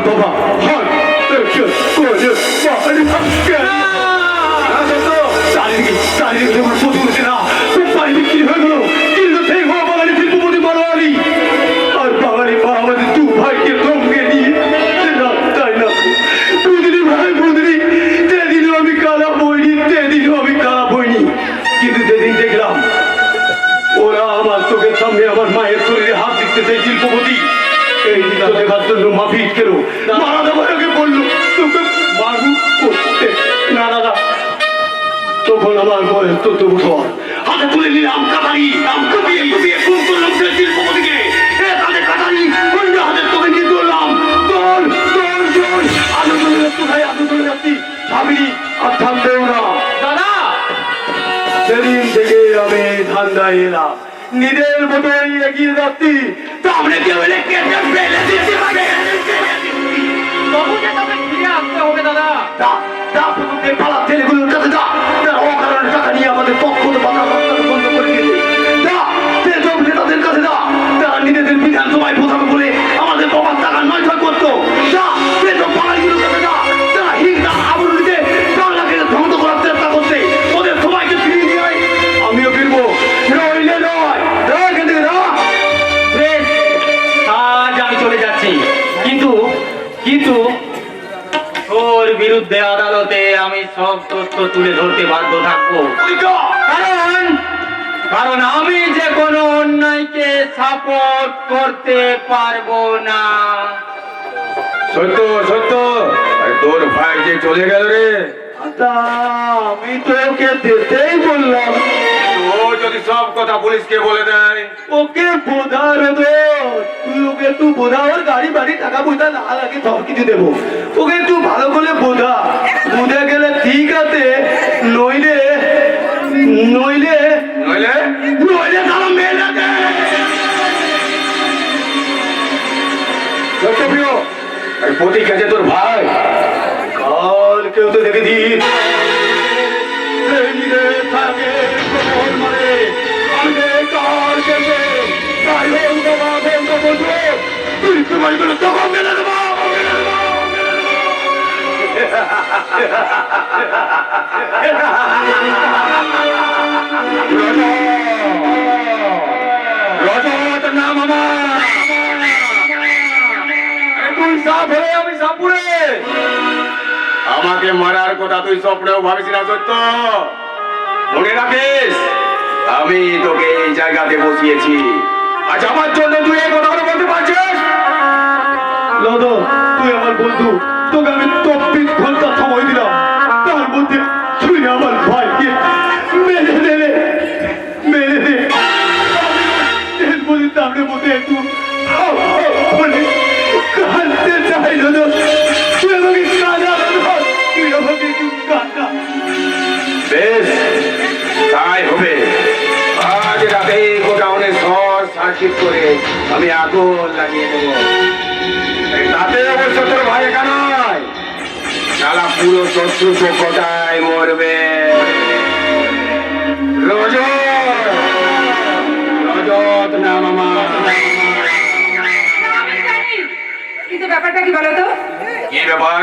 বাবা হয় চারিদিকে প্রতি উঠছে না পানি বিক্রি হয়ে গেল কিন্তু সেই হওয়া বাঙালি শিল্পপতি বাঙালি আর বাঙালি মা আমাদের দু ভাইকে সঙ্গে নিয়ে তাই না বুঝলি ভাই বুঝলি সেদিনও আমি কালা বইনি সেদিনও আমি কালা বইনি কিন্তু সেদিন দেখলাম ওরা আমার চোখের সামনে আমার মায়ের শরীরে হাত দিচ্ছে সেই শিল্পপতি এই দিকটা দেখার জন্য মাফিক কেন মারা দেওয়াকে বললো তোকে মারু করতে না দাদা তখন আমার বয়স তো তবু সর হাতে তুলে নিলাম কাটারি দিয়ে ফোন করলাম সেই শিল্পপতিকে তাদের কাটারি অন্য হাতের তোকে নিয়ে ধরলাম তোর আলু চলে যাচ্ছি ভাই আলু চলে যাচ্ছি ভাবিনি আর থামতেও না দাদা সেদিন থেকে আমি ধান্দায় এলাম নিজের মতোই এগিয়ে যাচ্ছি সামনে দিয়ে ফেলে দিচ্ছি ফিরে আসতে হবে দাদা পালা ছেলেগুলোর কাছে যা অকারণে টাকা নিয়ে আমাদের পক্ষ বন্ধ করে দিয়েছে তাদের কাছে যা তারা নিজেদের বিধানসভায় বোঝাবে বলে আমাদের বাবার টাকা নয়ছয় করতো যা পাড়াগুলোর কাছে যা তারা হিংসা আবরণীতে বাংলাকে ধ্বংস করার চেষ্টা করছে ওদের সবাইকে ফিরিয়ে নিয়ে আয় আমিও ফিরবো নইলে নয় আজ আমি চলে যাচ্ছি কিন্তু ওর বিরুদ্ধে আদালতে আমি সব তথ্য তুলে ধরতে বাধ্য থাকবো কারণ আমি যে কোনো অন্যায়কে সাপোর্ট করতে পারবো না। সত্য তোর ভাই যে চলে গেল রে আমি তো ওকে যেতেই বললাম ও যদি সব কথা পুলিশকে বলে দেয় ওকে বোঝার তুই ওকে একটু বোঝা ওর গাড়ি বাড়ি টাকা পয়সা না লাগে সব কিছু দেবো ওকে একটু ভালো করে বুঝে গেলে ঠিক আছে নইলে তারা মেলে প্রিয় প্রতীক আছে তোর ভাই কাল কেউ তো দেখে দিস থাকে মানে তুই তোমার তখন মেলে দেবো রজত নাম আমার তুই সাপ হয়ে আমি সাপুরে আমাকে মারার কথা তুই স্বপ্নেও ভাবিস না সত্য মনে রাখিস আমি তোকে এই জায়গাতে বসিয়েছি আজ আমার জন্য তুই এই কথাগুলো বলতে পারছিস লদো তুই আমার বন্ধু তোকে আমি 24 ঘন্টা সময় দিলাম তার মধ্যে তুই আমার ভাইকে মেরে দে সামনে মধ্যে একটু কাঁদতে চাই লদো তুই আমাকে কাঁদা তুই আমাকে একটু কাঁদা বেশ তাই হবে আজ রাতে গোডাউনে শর্ট সার্কিট করে আমি আগুন লাগিয়ে দেবো তাতে অবশ্য তোর ভাই একা নয় সারা পুরো শত্রু পক্ষটাই মরবে রজত নাম আমার কিন্তু ব্যাপারটা কি বলতো কি ব্যাপার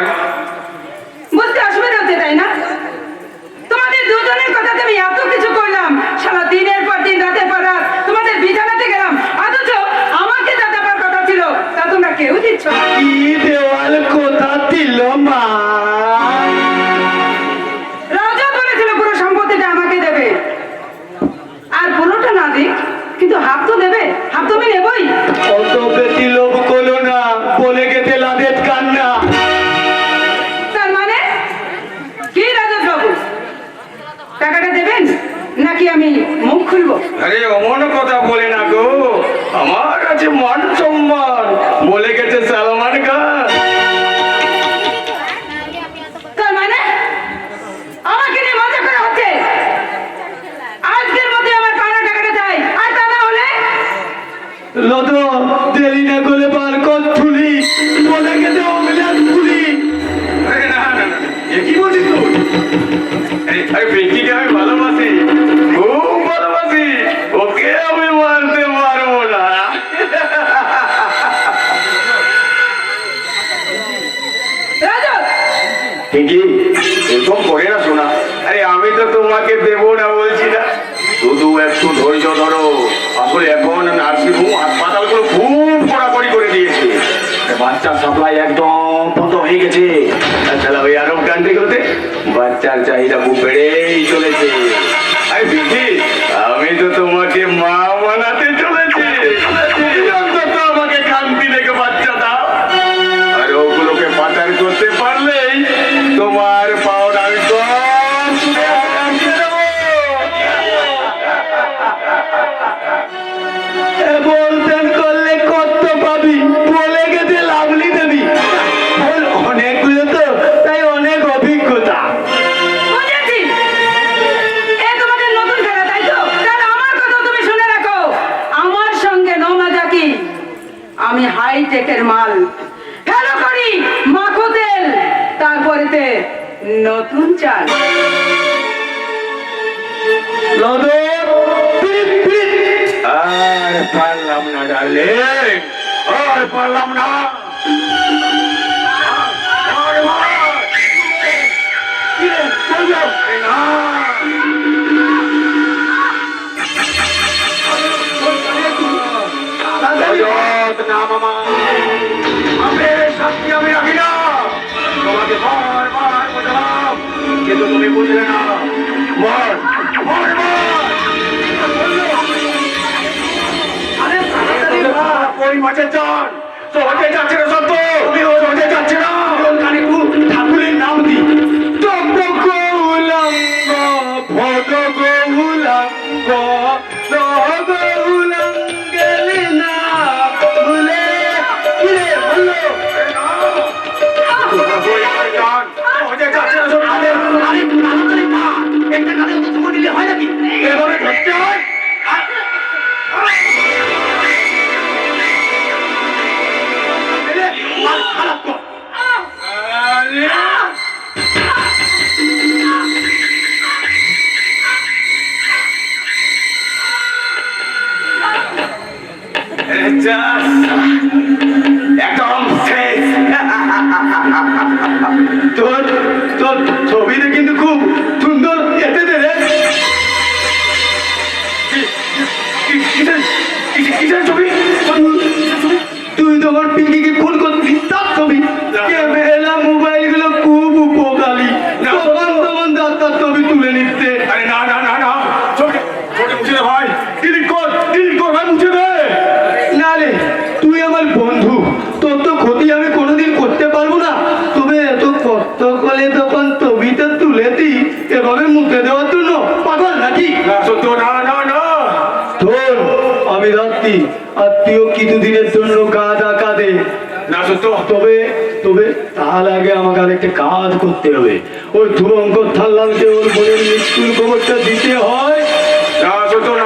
বুঝতে অসুবিধা হচ্ছে তাই না তোমাদের দুজনের কথাতে আমি এত কিছু করলাম সারা দিনের পর দিন রাতের পর রাত তোমাদের বিছানাতে গেলাম অথচ আমাকে যা দেওয়ার কথা ছিল তা তোমরা কেউ দিচ্ছ কি দেওয়াল কথা দিল মা রাজা বলেছিল পুরো সম্পত্তিটা আমাকে দেবে আর পুরোটা না দিক কিন্তু হাফ তো দেবে হাফ তো আমি নেবই অত বেশি লোভ করলো না বলে গেছে লাদেত কান্না তার মানে কি রাজা বাবু টাকাটা দেবেন নাকি আমি মুখ খুলবো আরে অমন কথা বলে না গো আমার কাছে মান সম্মান বলে গেছে সালমান খান তার মানে আমাকে নিয়ে মজা করা হচ্ছে আজকের মধ্যে আমার পাওনা টাকাটা চাই আর তা না হলে লদ দেরি না করে বার কর তুলি বলে গেছে অমিলাস তুলি কি বলছিস তুই আরে বেটিকে আমি ভালোবাসি খুব ভালোবাসি ওকে আমি মানতে পারবো না ঠিকই এরকম করে না শোনা। আরে আমি তো তোমাকে দেবো না বলছি না, শুধু একটু ধৈর্য ধরো। আসলে এখন নার্সিংহোম হাসপাতালগুলো খুব কড়াকড়ি করে দিয়েছে, বাচ্চার সাপ্লাই একদম বন্ধ হয়ে গেছে। তাছাড়া ওই আরব কান্ট্রিগুলোতে বাচ্চার চাহিদা খুব বেড়েই চলেছে। আরে বিধি, আমি তো তোমাকে মা বানাতে চলেছি, অন্তত আমাকে কান্তি লেগে বাচ্চা দাও। আর ওগুলোকে পাচার করতে পারলেই তোমার পাওনা আমি সব ছুঁড়ে আনতে দেবো। বলতেন করলে কত পাবি, বলে গেছে লাভলি দেবী। অনেকগুলো তো, তাই অনেক অভিজ্ঞতা। বুঝেছি, এ তোমাদের নতুন খেলা, তাই তো? তাহলে আমার কথা তুমি শুনে রাখো, আমার সঙ্গে নৌমাজাকি, আমি হাইটেকের মাল ফেলো করি, মাখো তেল, তারপরেতে নতুন চাল। আর পারলাম না ডার্লিং, আর পারলাম না। না মামা, আমি শাস্তি আমি রাখি না। তোমাকে বারবার বোঝালাম, কিন্তু তুমি বুঝলে না। মর মর মর। আরে তাড়াতাড়ি ভাগ, ওই মাঠে যান। সহজে যাচ্ছে না সত্য, তুমি ও সহজে যাচ্ছে না। কানে ঠাকুরের নাম দি, ভগ গৌলাঙ্গ, ভগ গৌলাঙ্গ, ভগ গৌলাঙ্গেলি না ভুলে। কি রে বললো? সহজে যাচ্ছে না সত্য। আরে তাড়াতাড়ি ভাগ, একটা কানে তো তুমি দিলে হয় নাকি? এভাবে ধরতে হয়। একদম শেষ। তোর তোর ছবিটা কিন্তু খুব সুন্দর এতে দে রে। কিসের ছবি? তুই তোমার পিঙ্কিকে খুন করবি তার ছবি। ক্যামেরা মোবাইল গুলো খুব উপকারী, তখন তখন ডাক্তার ছবি তুলে নিচ্ছে। আরে না না না না, ছবি মুছে দে ভাই, ডিলিট কর ভাই, মুছে দে। না রে, তুই আমার বন্ধু, তোর তো ক্ষতি আমি কোনোদিন করতে পারবো না। তবে এত কষ্ট করে তখন ছবিটা তুলে দিই এভাবে মুছে দেওয়ার জন্য, পাগল নাকি? না না না, শোন, আমি রাত্রি আত্মীয় কিছুদিনের জন্য কাজ আঁকা দে না সত্য। তবে তবে তার আগে আমাকে আরেকটা কাজ করতে হবে। ওই ধুরঙ্কর থাল্লামকে ওর বোনের মৃত্যুর খবরটা দিতে হয়। না সত্য না,